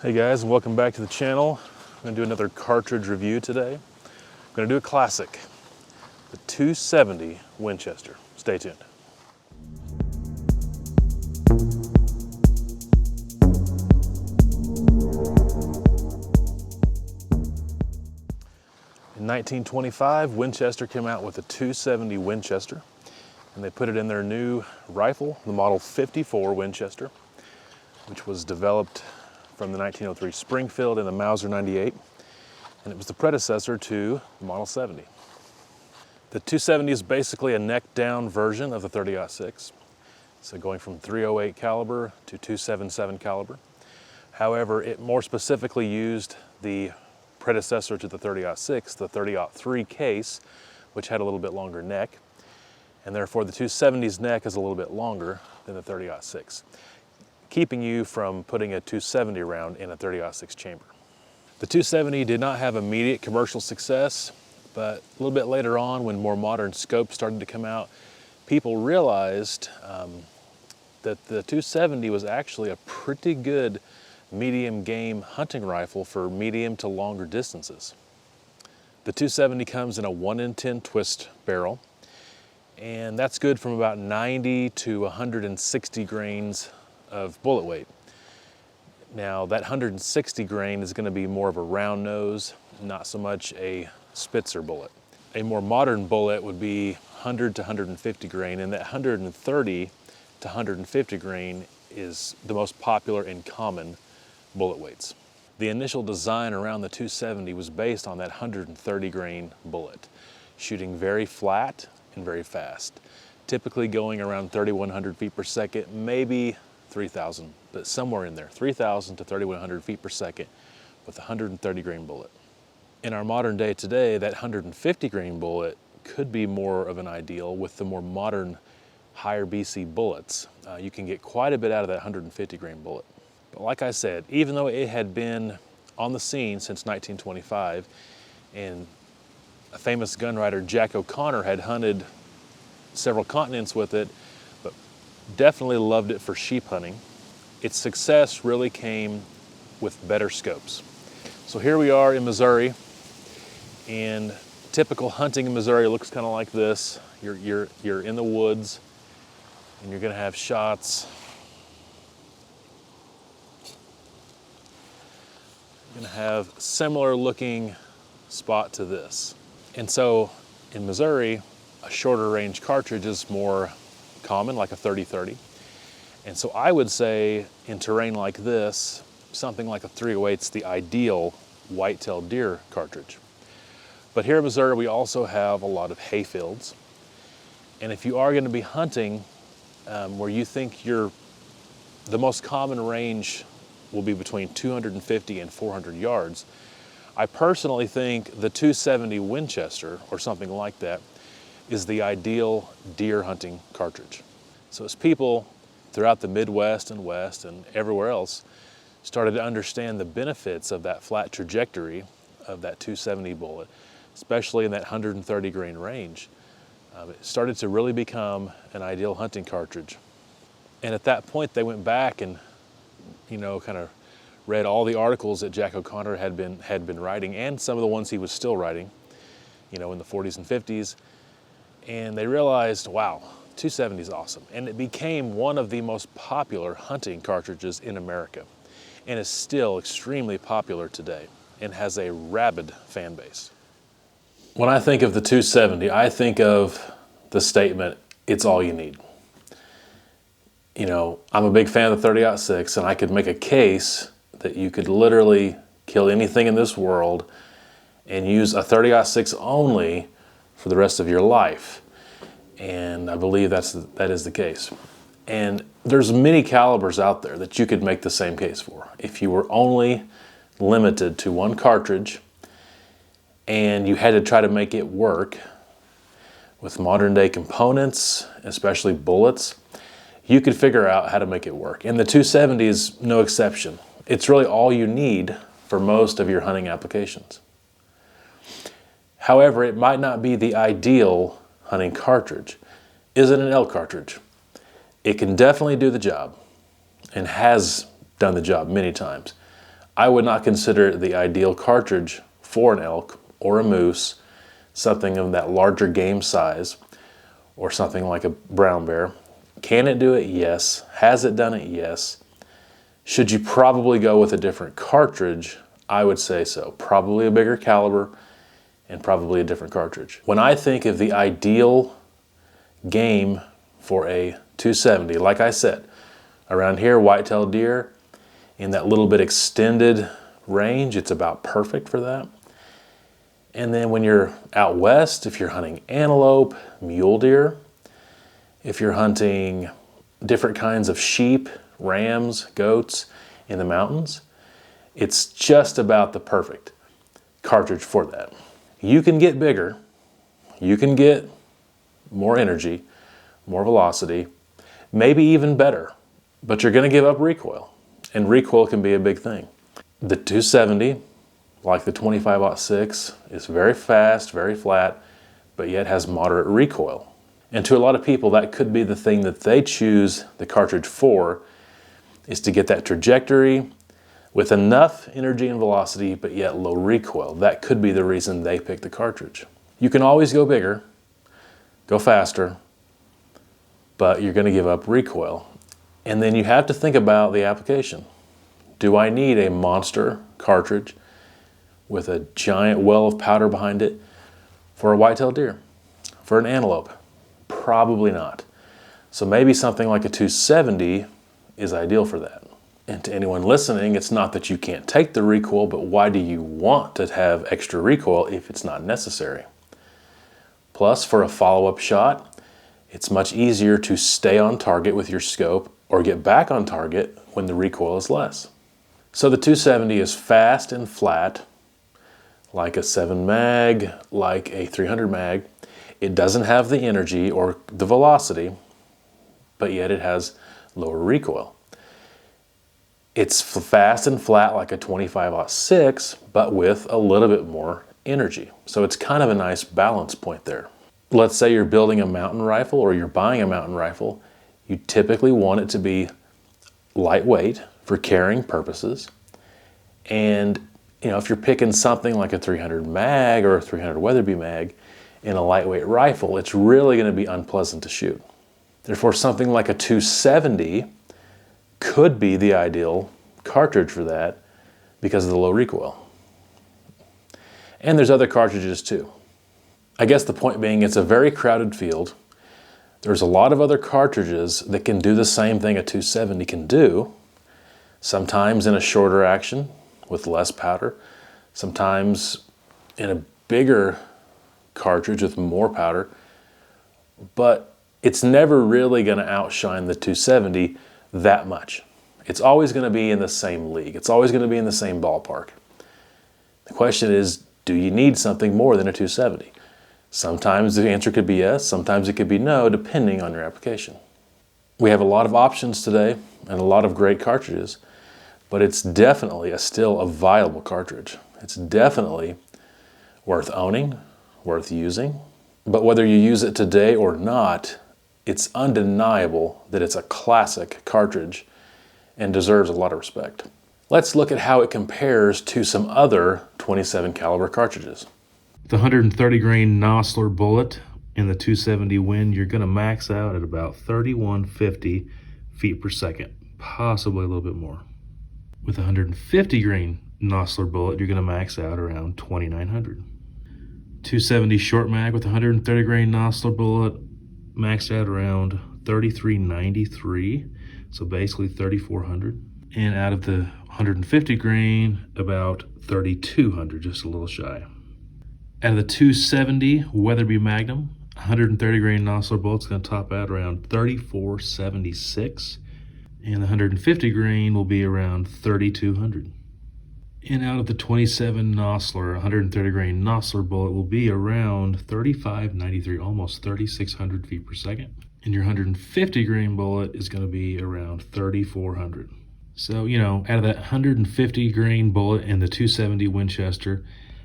Hey guys, and welcome back to the channel. I'm going to do another cartridge review today. I'm going to do a classic, the 270 Winchester. Stay tuned. In 1925, Winchester came out with a 270 Winchester, and they put it in their new rifle, the Model 54 Winchester, which was developed from the 1903 Springfield and the Mauser 98, and it was the predecessor to the Model 70. The 270 is basically a neck-down version of the 30-06, so going from .308 caliber to .277 caliber. However, it more specifically used the predecessor to the 30-06, the 30-03 case, which had a little bit longer neck, and therefore the 270's neck is a little bit longer than the 30-06. Keeping you from putting a 270 round in a 30-06 chamber. The 270 did not have immediate commercial success, but a little bit later on, when more modern scopes started to come out, people realized that the 270 was actually a pretty good medium game hunting rifle for medium to longer distances. The 270 comes in a 1 in 10 twist barrel, and that's good from about 90 to 160 grains of bullet weight. Now that 160 grain is going to be more of a round nose, not so much a Spitzer bullet. A more modern bullet would be 100 to 150 grain, and that 130 to 150 grain is the most popular and common bullet weights. The initial design around the 270 was based on that 130 grain bullet, shooting very flat and very fast, typically going around 3,100 feet per second, maybe 3,000, but somewhere in there, 3,000 to 3,100 feet per second with a 130 grain bullet. In our modern day today, that 150 grain bullet could be more of an ideal with the more modern higher BC bullets. You can get quite a bit out of that 150 grain bullet. But like I said, even though it had been on the scene since 1925, and a famous gun writer, Jack O'Connor, had hunted several continents with it, but definitely loved it for sheep hunting, its success really came with better scopes. So here we are in Missouri, and typical hunting in Missouri looks kind of like this. You're in the woods, and you're going to have shots. You're going to have a similar looking spot to this. And so in Missouri, a shorter range cartridge is more common, like a 30-30. And so I would say in terrain like this, something like a .308's the ideal white-tailed deer cartridge. But here in Missouri, we also have a lot of hay fields. And if you are going to be hunting where you think the most common range will be between 250 and 400 yards, I personally think the 270 Winchester, or something like that, is the ideal deer hunting cartridge. So as people throughout the Midwest and West and everywhere else started to understand the benefits of that flat trajectory of that 270 bullet, especially in that 130 grain range, it started to really become an ideal hunting cartridge. And at that point, they went back and, kind of read all the articles that Jack O'Connor had been writing, and some of the ones he was still writing, in the 40s and 50s. And they realized, wow, 270 is awesome. And it became one of the most popular hunting cartridges in America, and is still extremely popular today and has a rabid fan base. When I think of the 270, I think of the statement, it's all you need. I'm a big fan of the 30-06, and I could make a case that you could literally kill anything in this world and use a 30-06 only for the rest of your life. And I believe that is the case. And there's many calibers out there that you could make the same case for. If you were only limited to one cartridge and you had to try to make it work with modern day components, especially bullets, you could figure out how to make it work. And the 270 is no exception. It's really all you need for most of your hunting applications. However, it might not be the ideal hunting cartridge. Is it an elk cartridge? It can definitely do the job and has done the job many times. I would not consider it the ideal cartridge for an elk or a moose, something of that larger game size, or something like a brown bear. Can it do it? Yes. Has it done it? Yes. Should you probably go with a different cartridge? I would say so. Probably a bigger caliber and probably a different cartridge. When I think of the ideal game for a 270, like I said, around here, white-tailed deer, in that little bit extended range, it's about perfect for that. And then when you're out west, if you're hunting antelope, mule deer, if you're hunting different kinds of sheep, rams, goats in the mountains, it's just about the perfect cartridge for that. You can get bigger, you can get more energy, more velocity, maybe even better, but you're going to give up recoil, and recoil can be a big thing. The 270, like the 25-06, is very fast, very flat, but yet has moderate recoil. And to a lot of people, that could be the thing that they choose the cartridge for, is to get that trajectory with enough energy and velocity, but yet low recoil. That could be the reason they pick the cartridge. You can always go bigger, go faster, but you're going to give up recoil. And then you have to think about the application. Do I need a monster cartridge with a giant well of powder behind it for a white-tailed deer? For an antelope? Probably not. So maybe something like a 270 is ideal for that. And to anyone listening, it's not that you can't take the recoil, but why do you want to have extra recoil if it's not necessary? Plus, for a follow-up shot, it's much easier to stay on target with your scope or get back on target when the recoil is less. So the 270 is fast and flat, like a 7 mag, like a 300 mag. It doesn't have the energy or the velocity, but yet it has lower recoil. It's fast and flat like a 25-06, but with a little bit more energy. So it's kind of a nice balance point there. Let's say you're building a mountain rifle or you're buying a mountain rifle. You typically want it to be lightweight for carrying purposes. And if you're picking something like a 300 mag or a 300 Weatherby mag in a lightweight rifle, it's really going to be unpleasant to shoot. Therefore, something like a 270 could be the ideal cartridge for that because of the low recoil. And there's other cartridges too. I guess the point being, it's a very crowded field. There's a lot of other cartridges that can do the same thing a 270 can do, sometimes in a shorter action with less powder, sometimes in a bigger cartridge with more powder, but it's never really going to outshine the 270 that much. It's always going to be in the same league. It's always going to be in the same ballpark. The question is, do you need something more than a 270? Sometimes the answer could be yes, sometimes it could be no, depending on your application. We have a lot of options today and a lot of great cartridges, but it's definitely still a viable cartridge. It's definitely worth owning, worth using. But whether you use it today or not, it's undeniable that it's a classic cartridge and deserves a lot of respect. Let's look at how it compares to some other 27 caliber cartridges. The 130 grain Nosler bullet in the 270 Win, you're going to max out at about 3150 feet per second, possibly a little bit more. With a 150 grain Nosler bullet, you're going to max out around 2900. 270 short mag with 130 grain Nosler bullet, maxed out around 3393, so basically 3400. And out of the 150 grain, about 3200, just a little shy. Out of the 270 Weatherby Magnum, 130 grain Nosler bullet's going to top out around 3476, and the 150 grain will be around 3200. And out of the 27 Nosler, 130 grain Nosler bullet will be around 3593, almost 3600 feet per second. And your 150 grain bullet is going to be around 3400. So, out of that 150 grain bullet in the 270 Winchester,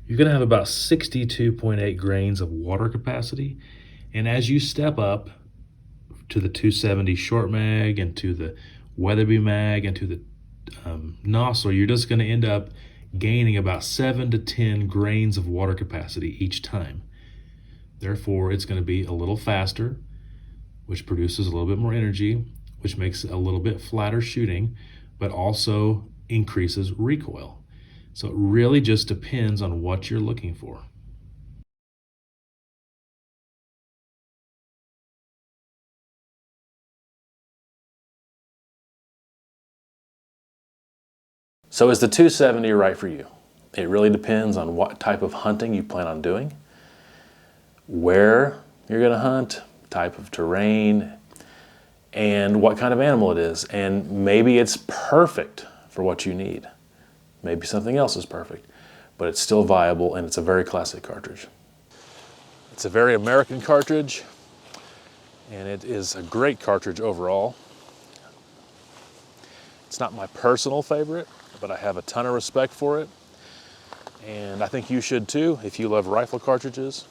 you're going to have about 62.8 grains of water capacity. And as you step up to the 270 short mag and to the Weatherby mag and to the Nosler, you're just going to end up gaining about 7 to 10 grains of water capacity each time. Therefore, it's going to be a little faster, which produces a little bit more energy, which makes it a little bit flatter shooting, but also increases recoil. So it really just depends on what you're looking for. So is the 270 right for you? It really depends on what type of hunting you plan on doing, where you're going to hunt, type of terrain, and what kind of animal it is. And maybe it's perfect for what you need. Maybe something else is perfect, but it's still viable, and it's a very classic cartridge. It's a very American cartridge, and it is a great cartridge overall. It's not my personal favorite, but I have a ton of respect for it. And I think you should too if you love rifle cartridges.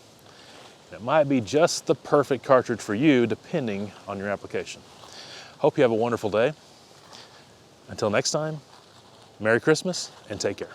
It might be just the perfect cartridge for you depending on your application. Hope you have a wonderful day. Until next time, Merry Christmas and take care.